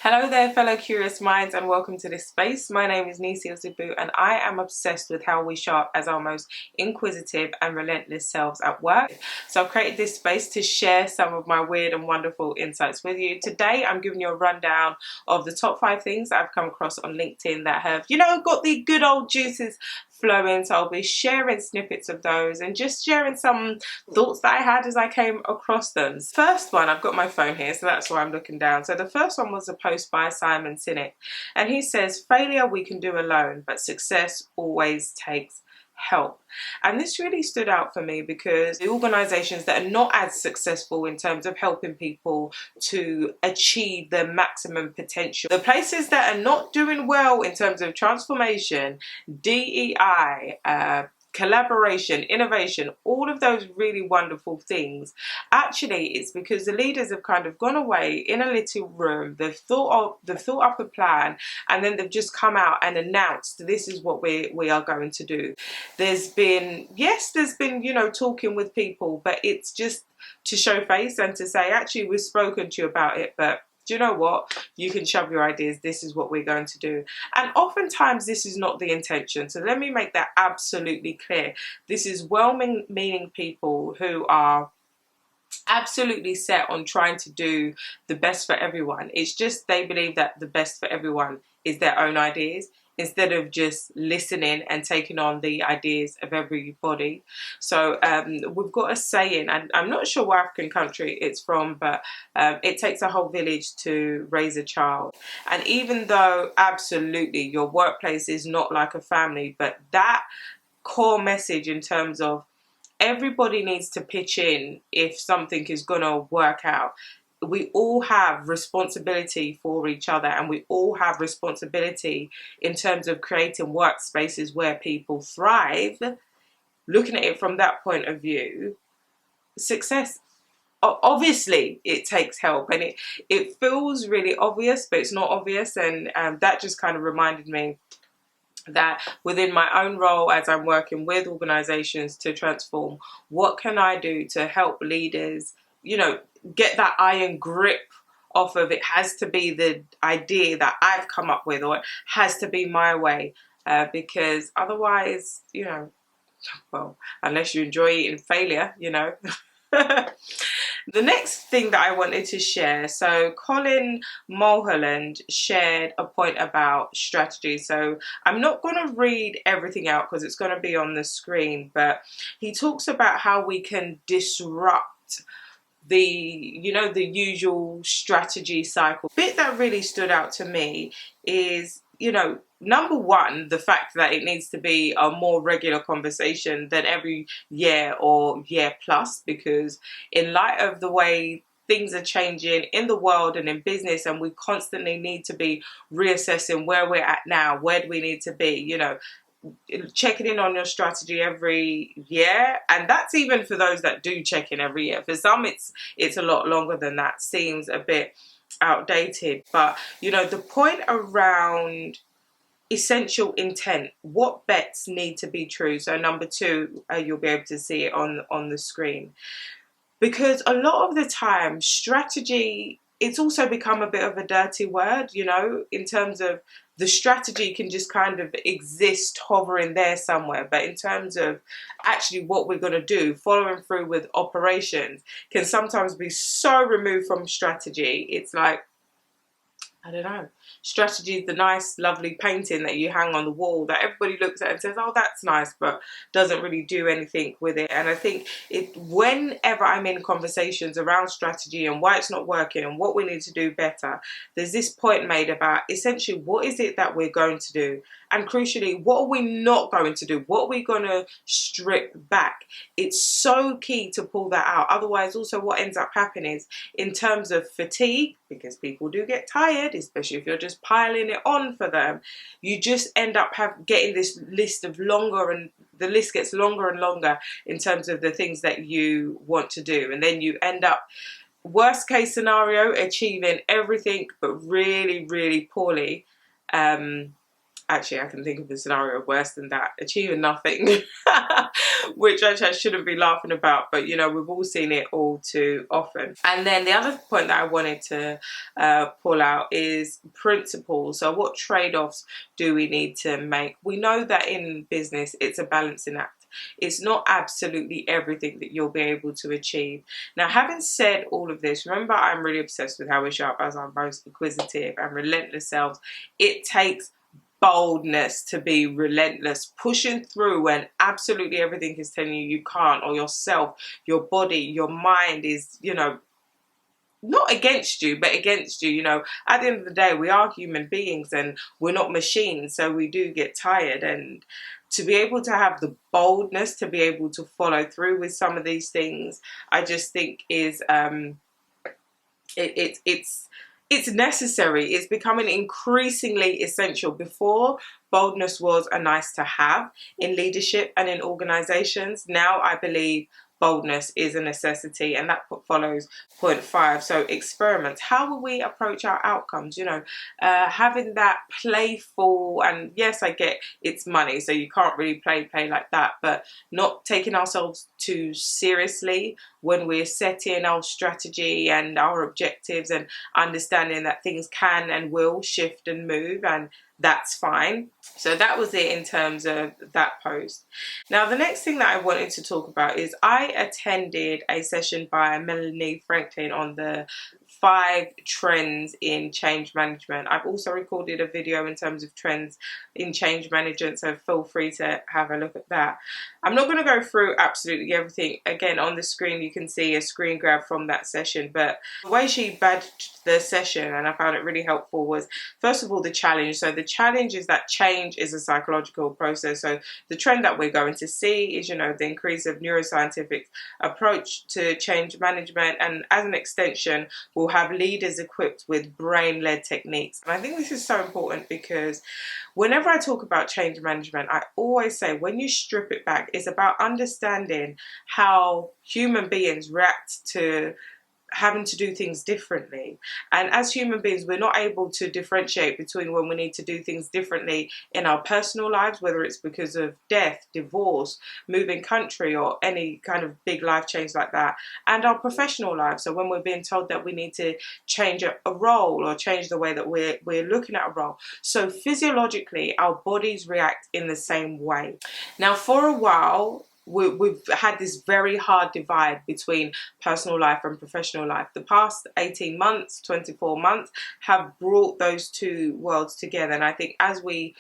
Hello there, fellow curious minds, and welcome to this space. My name is Nissi Ozigbu, and I am obsessed with how we show up as our most inquisitive and relentless selves at work. So I've created this space to share some of my weird and wonderful insights with you. Today, I'm giving you a rundown of the top 5 things that I've come across on LinkedIn that have, got the good old juices flowing. So I'll be sharing snippets of those and just sharing some thoughts that I had as I came across them. First one, I've got my phone here, so that's why I'm looking down. So the first one was a post by Simon Sinek, and he says, failure we can do alone, but success always takes help. And this really stood out for me because the organizations that are not as successful in terms of helping people to achieve their maximum potential, the places that are not doing well in terms of transformation, DEI, collaboration, innovation, all of those really wonderful things, actually it's because the leaders have kind of gone away in a little room, they've thought up a plan, and then they've just come out and announced this is what we are going to do. There's been talking with people, but it's just to show face and to say, actually, we've spoken to you about it, but do you know what? You can shove your ideas. This is what we're going to do. And oftentimes this is not the intention. So let me make that absolutely clear. This is well-meaning people who are absolutely set on trying to do the best for everyone. It's just they believe that the best for everyone is their own ideas, instead of just listening and taking on the ideas of everybody. So we've got a saying, and I'm not sure what African country it's from, but it takes a whole village to raise a child. And even though absolutely your workplace is not like a family, but that core message in terms of everybody needs to pitch in if something is going to work out. We all have responsibility for each other, and we all have responsibility in terms of creating workspaces where people thrive. Looking at it from that point of view, success, obviously it takes help, and it feels really obvious, but it's not obvious. And that just kind of reminded me that within my own role as I'm working with organizations to transform, what can I do to help leaders, get that iron grip off of it has to be the idea that I've come up with, or it has to be my way, because otherwise, well, unless you enjoy eating failure, The next thing that I wanted to share, so Colin Mulholland shared a point about strategy. So I'm not going to read everything out because it's going to be on the screen, but he talks about how we can disrupt the usual strategy cycle. The bit that really stood out to me is, number one, the fact that it needs to be a more regular conversation than every year or year plus, because in light of the way things are changing in the world and in business, and we constantly need to be reassessing where we're at now, where do we need to be, checking in on your strategy every year. And that's even for those that do check in every year. For some it's a lot longer than that, seems a bit outdated. But the point around essential intent, what bets need to be true. So number 2, you'll be able to see it on the screen, because a lot of the time strategy, it's also become a bit of a dirty word, in terms of the strategy can just kind of exist hovering there somewhere. But in terms of actually what we're going to do, following through with operations can sometimes be so removed from strategy. It's like, I don't know. Strategy is the nice, lovely painting that you hang on the wall that everybody looks at and says, oh, that's nice, but doesn't really do anything with it. And I think whenever I'm in conversations around strategy and why it's not working and what we need to do better, there's this point made about essentially what is it that we're going to do? And crucially, what are we not going to do? What are we going to strip back? It's so key to pull that out. Otherwise, also what ends up happening is, in terms of fatigue, because people do get tired, especially if you're just piling it on for them, you just end up getting this list of longer, and the list gets longer and longer in terms of the things that you want to do. And then you end up, worst case scenario, achieving everything but really, really poorly. Actually, I can think of a scenario worse than that, achieving nothing, which I shouldn't be laughing about, but you know, we've all seen it all too often. And then the other point that I wanted to pull out is principles. So what trade-offs do we need to make? We know that in business, it's a balancing act. It's not absolutely everything that you'll be able to achieve. Now, having said all of this, remember, I'm really obsessed with how we show up as our most inquisitive and relentless selves. It takes boldness to be relentless, pushing through when absolutely everything is telling you can't, or yourself, your body, your mind is, you know, not against you, but against you. You know, at the end of the day, we are human beings and we're not machines, so we do get tired. And to be able to have the boldness to be able to follow through with some of these things, I just think is it's necessary. It's becoming increasingly essential. Before, boldness was a nice to have in leadership and in organizations. Now I believe boldness is a necessity, and that follows point 5. So experiment. How will we approach our outcomes? You know, having that playful, and yes, I get it's money, so you can't really play like that, but not taking ourselves too seriously when we're setting our strategy and our objectives, and understanding that things can and will shift and move, and that's fine. So that was it in terms of that post. Now, the next thing that I wanted to talk about is I attended a session by Melanie Franklin on the 5 trends in change management. I've also recorded a video in terms of trends in change management, so feel free to have a look at that. I'm not going to go through absolutely everything. Again, on the screen you can see a screen grab from that session, but the way she badged the session, and I found it really helpful, was first of all the challenge. So the challenge is that change is a psychological process. So the trend that we're going to see is, you know, the increase of neuroscientific approach to change management, and as an extension we'll have leaders equipped with brain-led techniques. And I think this is so important because whenever I talk about change management, I always say when you strip it back, it's about understanding how human beings react to having to do things differently. And as human beings, we're not able to differentiate between when we need to do things differently in our personal lives, whether it's because of death, divorce, moving country, or any kind of big life change like that, and our professional lives. So when we're being told that we need to change a role, or change the way that we're looking at a role. So physiologically, our bodies react in the same way. Now, for a while, we've had this very hard divide between personal life and professional life. The past 18 months, 24 months have brought those two worlds together. And I think as we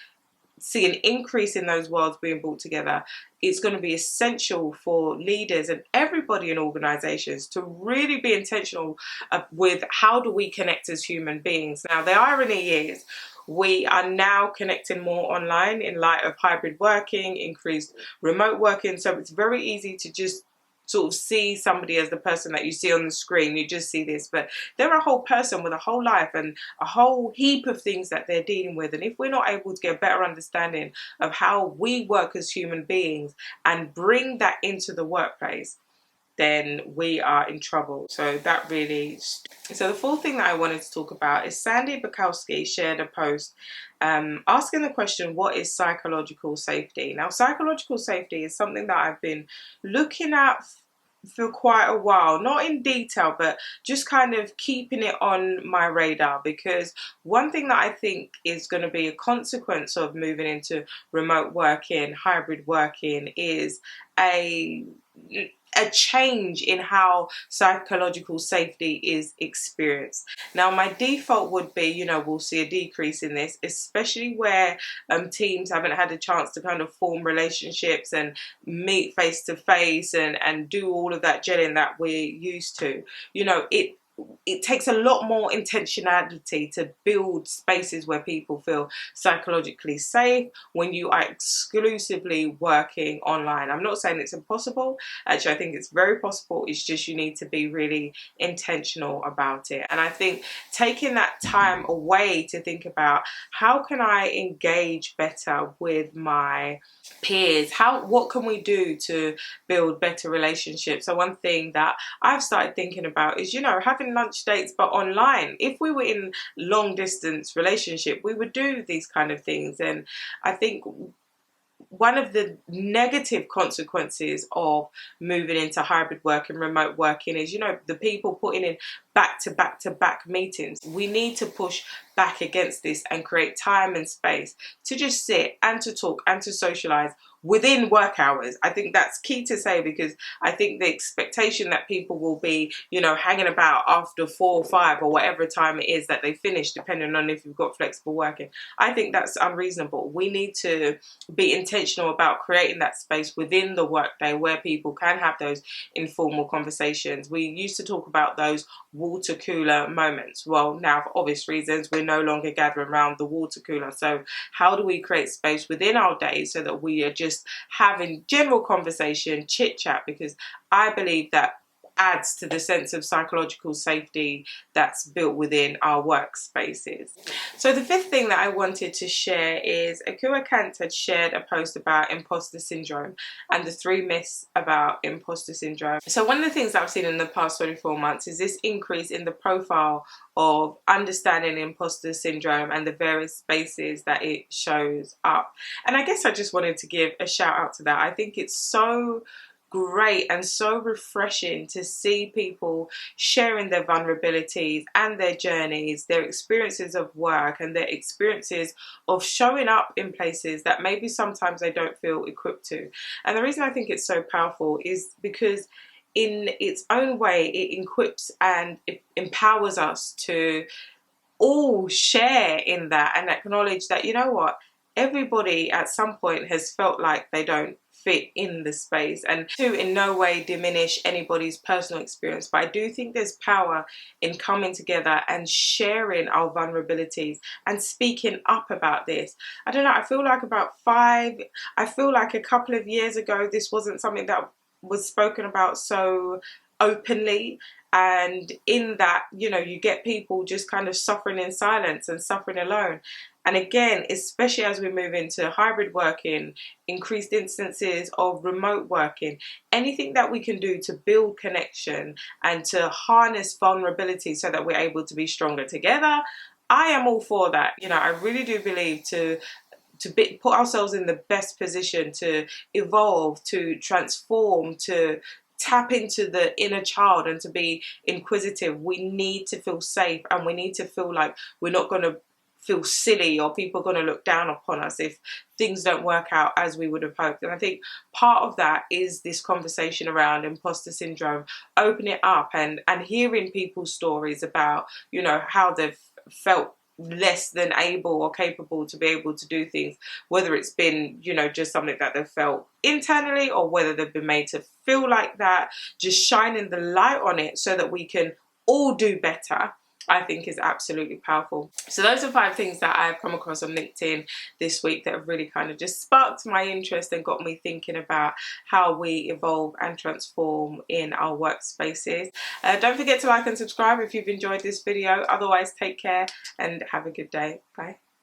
see an increase in those worlds being brought together, it's going to be essential for leaders and everybody in organizations to really be intentional with how do we connect as human beings. Now, the irony is we are now connecting more online in light of hybrid working, increased remote working. So it's very easy to just sort of see somebody as the person that you see on the screen. You just see this, but they're a whole person with a whole life and a whole heap of things that they're dealing with. And if we're not able to get a better understanding of how we work as human beings and bring that into the workplace, then we are in trouble. So that really... So the 4th thing that I wanted to talk about is Sandy Bukowski shared a post asking the question, what is psychological safety? Now, psychological safety is something that I've been looking at for quite a while, not in detail, but just kind of keeping it on my radar, because one thing that I think is going to be a consequence of moving into remote working, hybrid working, is a change in how psychological safety is experienced. Now, my default would be, you know, we'll see a decrease in this, especially where teams haven't had a chance to kind of form relationships and meet face to face and do all of that gelling that we're used to. You know, it takes a lot more intentionality to build spaces where people feel psychologically safe when you are exclusively working online. I'm not saying it's impossible. Actually, I think it's very possible. It's just you need to be really intentional about it. And I think taking that time away to think about how can I engage better with my peers? What can we do to build better relationships? So one thing that I've started thinking about is, you know, having having lunch dates but online. If we were in long distance relationship, we would do these kind of things. And I think one of the negative consequences of moving into hybrid work and remote working is, you know, the people putting in back to back to back meetings. We need to push back against this and create time and space to just sit and to talk and to socialize within work hours. I think that's key to say, because I think the expectation that people will be, you know, hanging about after 4 or 5 or whatever time it is that they finish, depending on if you've got flexible working, I think that's unreasonable. We need to be intentional about creating that space within the workday where people can have those informal conversations. We used to talk about those water cooler moments. Well, now for obvious reasons, we're no longer gathering around the water cooler. So how do we create space within our days so that we are just having general conversation, chit chat? Because I believe that adds to the sense of psychological safety that's built within our workspaces. So the fifth thing that I wanted to share is Akua Kant had shared a post about imposter syndrome and the 3 myths about imposter syndrome. So one of the things that I've seen in the past 24 months is this increase in the profile of understanding imposter syndrome and the various spaces that it shows up. And I guess I just wanted to give a shout out to that. I think it's so great and so refreshing to see people sharing their vulnerabilities and their journeys, their experiences of work and their experiences of showing up in places that maybe sometimes they don't feel equipped to. And the reason I think it's so powerful is because in its own way it equips and it empowers us to all share in that and acknowledge that, you know what, everybody at some point has felt like they don't fit in the space, and to in no way diminish anybody's personal experience, but I do think there's power in coming together and sharing our vulnerabilities and speaking up about this. I don't know, I feel like a couple of years ago this wasn't something that was spoken about so openly, and in that, you know, you get people just kind of suffering in silence and suffering alone. And again, especially as we move into hybrid working, increased instances of remote working, anything that we can do to build connection and to harness vulnerability so that we're able to be stronger together, I am all for that. You know, I really do believe to put ourselves in the best position to evolve, to transform, to tap into the inner child and to be inquisitive, we need to feel safe, and we need to feel like we're not going to feel silly or people are going to look down upon us if things don't work out as we would have hoped. And I think part of that is this conversation around imposter syndrome, opening it up and hearing people's stories about, you know, how they've felt less than able or capable to be able to do things, whether it's been, you know, just something that they've felt internally or whether they've been made to feel like that. Just shining the light on it so that we can all do better, I think is absolutely powerful. So those are 5 things that I've come across on LinkedIn this week that have really kind of just sparked my interest and got me thinking about how we evolve and transform in our workspaces. Don't forget to like and subscribe if you've enjoyed this video. Otherwise, take care and have a good day. Bye.